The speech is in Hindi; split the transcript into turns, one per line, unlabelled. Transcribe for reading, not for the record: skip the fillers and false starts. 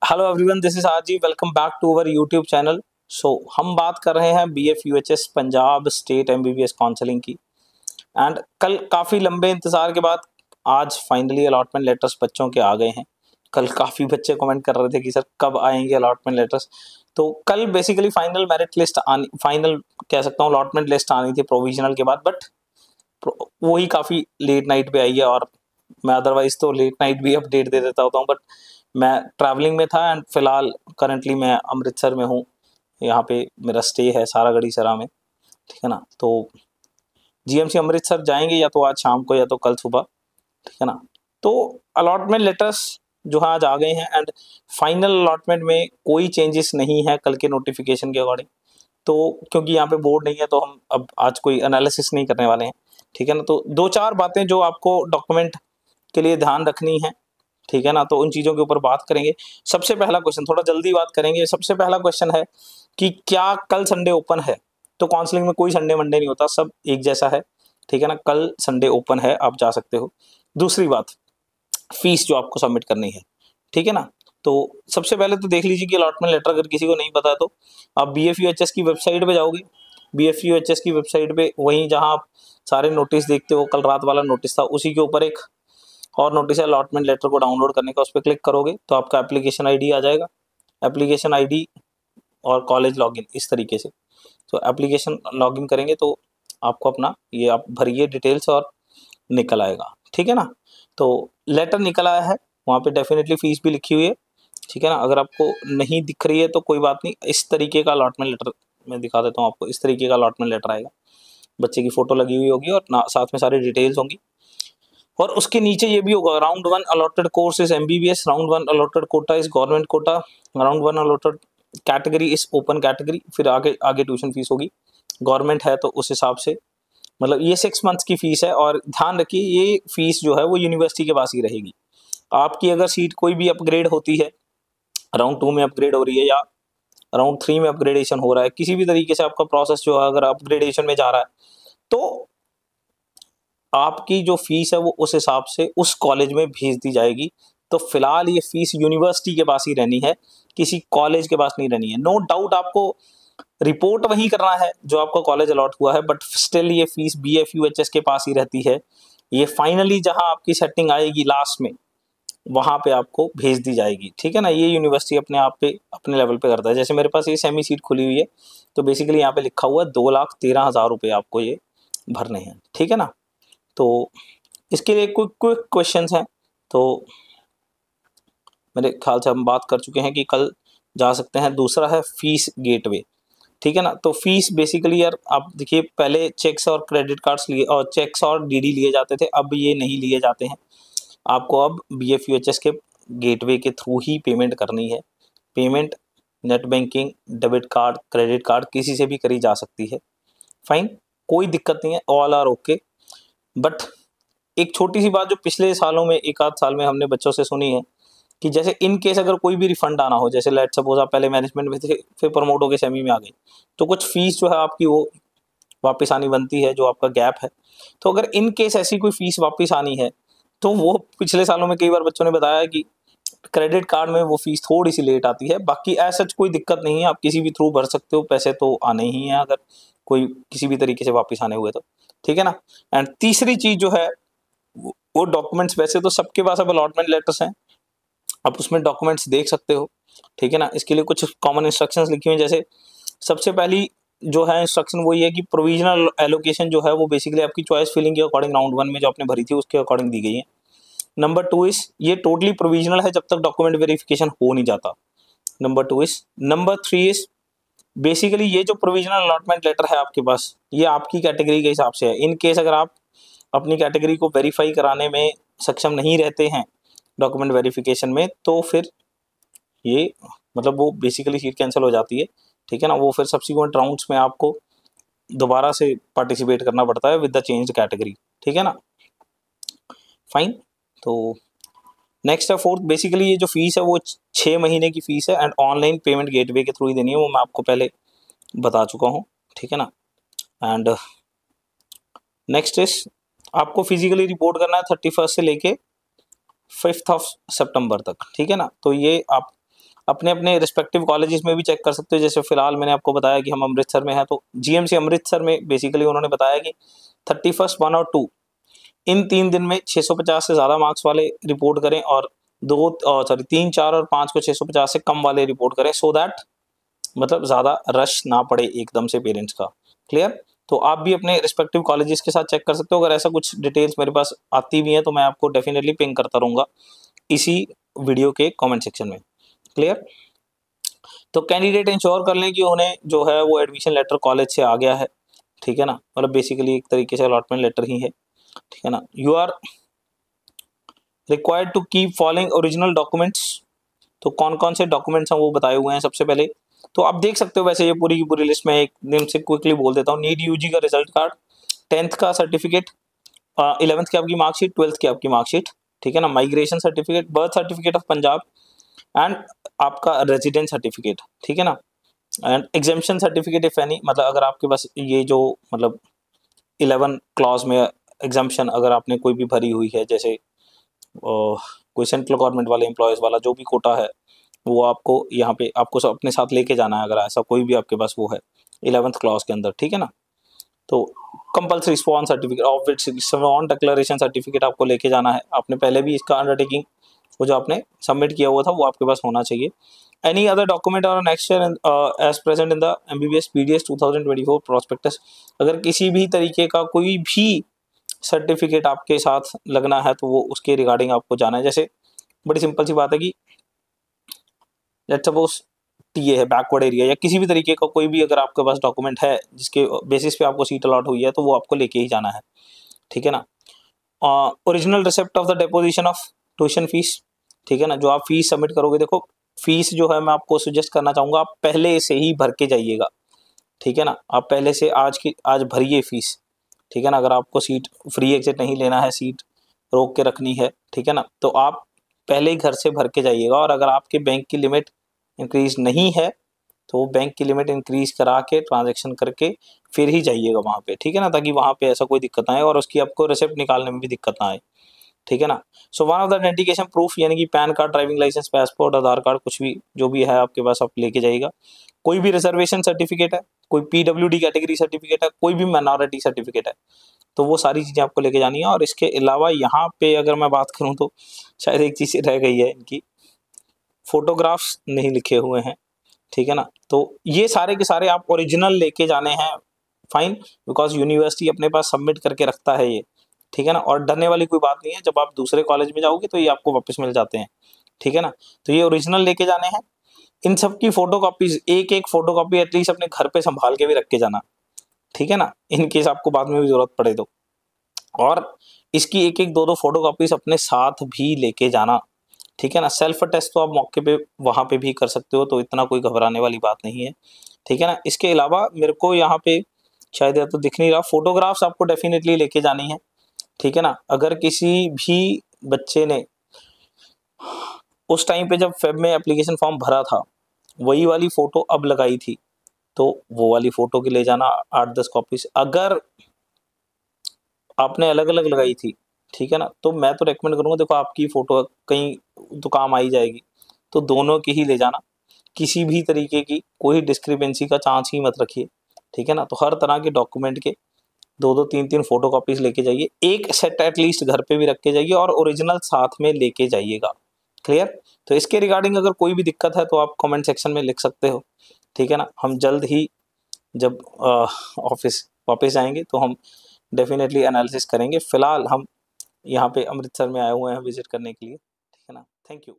Hello everyone, this is RG. Welcome back to our YouTube channel. हम बात कर रहे हैं BF UHS Punjab state MBBS counselling की। एंड कल काफ़ी लंबे इंतज़ार के बाद आज फाइनली अलॉटमेंट लेटर्स बच्चों के आ गए हैं। कल काफ़ी बच्चे कमेंट कर रहे थे कि सर कब आएंगे अलॉटमेंट लेटर्स। तो कल बेसिकली फाइनल मेरिट लिस्ट आनी, फाइनल कह सकता हूँ अलॉटमेंट लिस्ट आनी थी प्रोविजनल के बाद, बट वही काफ़ी लेट नाइट पे आई है। और मैं अदरवाइज तो लेट नाइट भी अपडेट दे देता होता हूँ, बट मैं ट्रैवलिंग में था एंड फिलहाल करंटली मैं अमृतसर में हूँ। यहाँ पे मेरा स्टे है सारागढ़ी सरा में, ठीक है ना। तो GMC अमृतसर जाएंगे या तो आज शाम को या तो कल सुबह, ठीक है ना। तो अलॉटमेंट लेटर्स जो है आज आ गए हैं एंड फाइनल अलॉटमेंट में कोई चेंजेस नहीं है कल के नोटिफिकेशन के अकॉर्डिंग। तो क्योंकि यहाँ पे बोर्ड नहीं है तो हम अब आज कोई एनालिसिस नहीं करने वाले हैं, ठीक है ना। तो दो चार बातें जो आपको डॉक्यूमेंट के लिए ध्यान रखनी है, ठीक है ना, तो उन चीज़ों के ऊपर बात करेंगे। सबसे पहला क्वेश्चन, थोड़ा जल्दी बात करेंगे। सबसे पहला क्वेश्चन है कि क्या कल संडे ओपन है? तो काउंसलिंग में कोई संडे मंडे नहीं होता, सब एक जैसा है, ठीक है ना। कल संडे ओपन है, आप जा सकते हो। दूसरी बात, फीस जो आपको सबमिट करनी है, ठीक है ना। तो सबसे पहले तो देख लीजिए कि अलॉटमेंट लेटर अगर किसी को नहीं पता है तो आप BF UHS की वेबसाइट पे जाओगे। BF UHS की वेबसाइट पे वहीं जहां आप सारे नोटिस देखते हो, कल रात वाला नोटिस था, उसी के ऊपर एक और नोटिस है अलॉटमेंट लेटर को डाउनलोड करने का। उस पर क्लिक करोगे तो आपका एप्लीकेशन ID आ जाएगा। एप्लीकेशन ID और कॉलेज लॉगिन, इस तरीके से। तो एप्लीकेशन लॉगिन करेंगे तो आपको अपना ये आप भरिए डिटेल्स और निकल आएगा, ठीक है ना। तो लेटर निकल आया है, वहाँ पे डेफिनेटली फीस भी लिखी हुई है, ठीक है ना। अगर आपको नहीं दिख रही है तो कोई बात नहीं, इस तरीके का अलॉटमेंट लेटर मैं दिखा देता हूँ आपको। इस तरीके का अलॉटमेंट लेटर आएगा, बच्चे की फोटो लगी हुई होगी और साथ में सारी डिटेल्स होंगी। और उसके नीचे ये भी होगा, round 1 allotted course is MBBS, round 1 allotted quota is government quota, round 1 allotted category is open category. फिर आगे आगे ट्यूशन फीस होगी, गवर्नमेंट है तो उस हिसाब से। मतलब ये 6 मंथ्स की फीस है। और ध्यान रखिए ये फीस जो है वो यूनिवर्सिटी के पास ही रहेगी। आपकी अगर सीट कोई भी अपग्रेड होती है, राउंड 2 में अपग्रेड हो रही है या राउंड 3 में अपग्रेडेशन हो रहा है, किसी भी तरीके से आपका प्रोसेस जो है अगर अपग्रेडेशन में जा रहा है, तो आपकी जो फीस है वो उस हिसाब से उस कॉलेज में भेज दी जाएगी। तो फिलहाल ये फीस यूनिवर्सिटी के पास ही रहनी है, किसी कॉलेज के पास नहीं रहनी है। नो डाउट आपको रिपोर्ट वही करना है जो आपका कॉलेज अलॉट हुआ है, बट स्टिल ये फीस BF UHS के पास ही रहती है। ये फाइनली जहां आपकी सेटिंग आएगी लास्ट में, वहां पे आपको भेज दी जाएगी, ठीक है ना। ये यूनिवर्सिटी अपने आप पे अपने लेवल पे करता है। जैसे मेरे पास ये सेमी सीट खुली हुई है, तो बेसिकली यहाँ पे लिखा हुआ है 2,13,000 रुपये आपको ये भरने हैं, ठीक है ना। तो इसके लिए क्विक क्विक क्वेश्चंस हैं। तो मेरे ख्याल से हम बात कर चुके हैं कि कल जा सकते हैं। दूसरा है फीस गेटवे, ठीक है ना। तो फीस बेसिकली यार आप देखिए, पहले चेक्स और क्रेडिट कार्ड्स लिए और चेक्स और DD लिए जाते थे, अब ये नहीं लिए जाते हैं। आपको अब BF UHS के गेटवे के थ्रू ही पेमेंट करनी है। Payment net banking, debit card, credit card किसी से भी करी जा सकती है। फाइन, कोई दिक्कत नहीं है, ऑल आर ओके। बट एक छोटी सी बात जो पिछले सालों में, एक आध साल में हमने बच्चों से सुनी है कि जैसे इन केस अगर कोई भी रिफंड आना हो, जैसे लेट सपोज आप पहले मैनेजमेंट में थे फिर प्रमोट होकर सेमी में आ गए, तो कुछ फीस जो है आपकी वो वापस आनी बनती है, जो आपका गैप है। तो अगर इन केस ऐसी कोई फीस वापस आनी है, तो वो पिछले सालों में कई बार बच्चों ने बताया है कि क्रेडिट कार्ड में वो फीस थोड़ी सी लेट आती है। बाकी ऐसा कोई दिक्कत नहीं है, आप किसी भी थ्रू भर सकते हो, पैसे तो आने ही हैं अगर कोई किसी भी तरीके से वापस आने हुए तो, ठीक है ना। एंड तीसरी चीज जो है वो डॉक्यूमेंट्स, वैसे तो सबके पास अब अलॉटमेंट लेटर्स हैं, आप उसमें डॉक्यूमेंट्स देख सकते हो, ठीक है ना। इसके लिए कुछ कॉमन इंस्ट्रक्शंस लिखी हुई हैं। जैसे सबसे पहली जो है इंस्ट्रक्शन वो ये है कि प्रोविजनल एलोकेशन जो है वो बेसिकली आपकी चॉइस फिलिंग के अकॉर्डिंग राउंड 1 में जो आपने भरी थी उसके अकॉर्डिंग दी गई है। नंबर 2 इज ये टोटली प्रोविजनल है जब तक डॉक्यूमेंट वेरिफिकेशन हो नहीं जाता। Number 2 is number 3 is basically ये जो प्रोविजनल अलॉटमेंट लेटर है आपके पास, ये आपकी कैटेगरी के हिसाब से है। इन केस अगर आप अपनी कैटेगरी को वेरीफाई कराने में सक्षम नहीं रहते हैं डॉक्यूमेंट वेरिफिकेशन में, तो फिर ये मतलब वो बेसिकली सीट कैंसिल हो जाती है, ठीक है ना। वो फिर सब्सिक्वेंट राउंड्स में आपको दोबारा से पार्टिसिपेट करना पड़ता है विद द चेंज कैटेगरी, ठीक है ना। फाइन, तो नेक्स्ट है फोर्थ, बेसिकली ये जो फीस है वो 6 महीने की फीस है एंड ऑनलाइन पेमेंट गेटवे के थ्रू ही देनी है, वो मैं आपको पहले बता चुका हूँ, ठीक है ना। एंड नेक्स्ट इज आपको फिजिकली रिपोर्ट करना है 31 से लेके 5 सितंबर तक, ठीक है ना। तो ये आप अपने अपने रिस्पेक्टिव कॉलेजेस में भी चेक कर सकते हो। जैसे फिलहाल मैंने आपको बताया कि हम अमृतसर में हैं, तो जीएमसी अमृतसर में बेसिकली उन्होंने बताया कि 31, 1 और 2 इन 3 दिन में 650 से ज़्यादा मार्क्स वाले रिपोर्ट करें, और 3, 4 और 5 को 650 से कम वाले रिपोर्ट करें, सो दैट मतलब ज़्यादा रश ना पड़े एकदम से पेरेंट्स का। क्लियर? तो आप भी अपने रिस्पेक्टिव कॉलेजेस के साथ चेक कर सकते हो। अगर ऐसा कुछ डिटेल्स मेरे पास आती भी हैं तो मैं आपको डेफिनेटली पिंग करता रहूँगा इसी वीडियो के कमेंट सेक्शन में। क्लियर? तो कैंडिडेट इंश्योर कर लें कि उन्हें जो है वो एडमिशन लेटर कॉलेज से आ गया है, ठीक है ना, मतलब बेसिकली एक तरीके से अलॉटमेंट लेटर ही है, ठीक है ना। You are required to keep following original documents. तो कौन कौन से डॉक्यूमेंट्स हैं वो बताए हुए हैं। सबसे पहले तो आप देख सकते हो, वैसे ये पूरी की पूरी लिस्ट में एक दिन से क्विकली बोल देता हूँ। नीट यूजी का रिजल्ट कार्ड, 10th का सर्टिफिकेट, 11th की आपकी मार्कशीट, 12th की आपकी मार्कशीट, ठीक है ना। Migration certificate, birth certificate of Punjab and आपका रेजिडेंट सर्टिफिकेट, ठीक है ना। And exemption certificate if any, मतलब अगर आपके पास ये जो मतलब 11 क्लॉज में एग्जाम्पशन अगर आपने कोई भी भरी हुई है, जैसे कोई सेंट्रल गवर्नमेंट वाले एम्प्लॉयज़ वाला जो भी कोटा है वो आपको यहाँ पे आपको सब अपने साथ लेके जाना है, अगर ऐसा कोई भी आपके पास वो है 11th क्लॉज के अंदर, ठीक है ना। तो compulsory sworn certificate of sworn declaration certificate आपको लेके जाना है। आपने पहले भी इसका अंडरटेकिंग वो जो आपने सबमिट किया हुआ था वो आपके पास होना चाहिए। एनी अदर डॉक्यूमेंट और next year as present in the MBBS PDS 2024 prospectus, अगर किसी भी तरीके का कोई भी सर्टिफिकेट आपके साथ लगना है तो वो उसके रिगार्डिंग आपको जाना है। जैसे बड़ी सिंपल सी बात है कि लेट्स सपोज टीए है, बैकवर्ड एरिया, या किसी भी तरीके का कोई भी अगर आपके पास डॉक्यूमेंट है जिसके बेसिस पे आपको सीट अलॉट हुई है तो वो आपको लेके ही जाना है, ठीक है ना। Original receipt of the deposition of tuition fees, ठीक है ना। जो आप फीस सबमिट करोगे, देखो फीस जो है मैं आपको सजेस्ट करना चाहूँगा आप पहले से ही भर के जाइएगा, ठीक है ना। आप पहले से आज भरिए फीस, ठीक है ना। अगर आपको सीट फ्री एग्जिट नहीं लेना है, सीट रोक के रखनी है, ठीक है ना, तो आप पहले ही घर से भर के जाइएगा। और अगर आपके बैंक की लिमिट इंक्रीज नहीं है तो बैंक की लिमिट इंक्रीज करा के ट्रांजैक्शन करके फिर ही जाइएगा वहाँ पे, ठीक है ना, ताकि वहाँ पे ऐसा कोई दिक्कत ना आए और उसकी आपको रिसिप्ट निकालने में भी दिक्कत ना आए, ठीक है ना। So one of the authentication proof यानी कि PAN card, driving licence, passport, Aadhaar card, कुछ भी जो भी है आपके पास आप लेके जाइएगा। कोई भी रिजर्वेशन सर्टिफिकेट है, कोई PWD कैटेगरी सर्टिफिकेट है, कोई भी माइनॉरिटी सर्टिफिकेट है, तो वो सारी चीज़ें आपको लेके जानी है। और इसके अलावा यहाँ पे अगर मैं बात करूँ तो शायद एक चीज़ रह गई है, इनकी फोटोग्राफ्स नहीं लिखे हुए हैं, ठीक है ना। तो ये सारे के सारे आप ओरिजिनल लेके जाने हैं, फाइन, बिकॉज यूनिवर्सिटी अपने पास सबमिट करके रखता है ये, ठीक है ना। और डरने वाली कोई बात नहीं है, जब आप दूसरे कॉलेज में जाओगे तो ये आपको वापस मिल जाते हैं, ठीक है ना। तो ये ओरिजिनल लेके जाने हैं। इन सब की फोटो कॉपीज, एक एक फोटो कॉपी एटलीस्ट अपने घर पे संभाल के भी रख के जाना, ठीक है ना, इन केस आपको बाद में भी जरूरत पड़े तो। और इसकी एक एक दो दो फोटो कॉपीज अपने साथ भी लेके जाना, ठीक है ना। सेल्फ टेस्ट तो आप मौके पे वहाँ पे भी कर सकते हो, तो इतना कोई घबराने वाली बात नहीं है, ठीक है ना। इसके अलावा मेरे को यहाँ पे शायद या तो दिख नहीं रहा, फोटोग्राफ्स आपको डेफिनेटली लेके जानी है, ठीक है ना। अगर किसी भी बच्चे ने उस टाइम पे जब फेब में एप्लीकेशन फॉर्म भरा था वही वाली फोटो अब लगाई थी, तो वो वाली फोटो की ले जाना 8-10 कॉपीज। अगर आपने अलग अलग लगाई थी, ठीक है ना, तो मैं तो रेकमेंड करूँगा, देखो आपकी फ़ोटो कहीं तो काम आ ही जाएगी, तो दोनों की ही ले जाना। किसी भी तरीके की कोई डिस्क्रिपेंसी का चांस ही मत रखिए, ठीक है ना। तो हर तरह के डॉक्यूमेंट के 2-2 3-3 फ़ोटोकॉपीज़ लेके जाइए, एक सेट एटलीस्ट घर पे भी रख के जाइए और ओरिजिनल साथ में लेके जाइएगा। क्लियर? तो इसके रिगार्डिंग अगर कोई भी दिक्कत है तो आप कमेंट सेक्शन में लिख सकते हो, ठीक है ना। हम जल्द ही जब ऑफिस वापस आएंगे तो हम डेफिनेटली एनालिसिस करेंगे। फिलहाल हम यहाँ पे अमृतसर में आए हुए हैं विजिट करने के लिए, ठीक है ना। Thank you.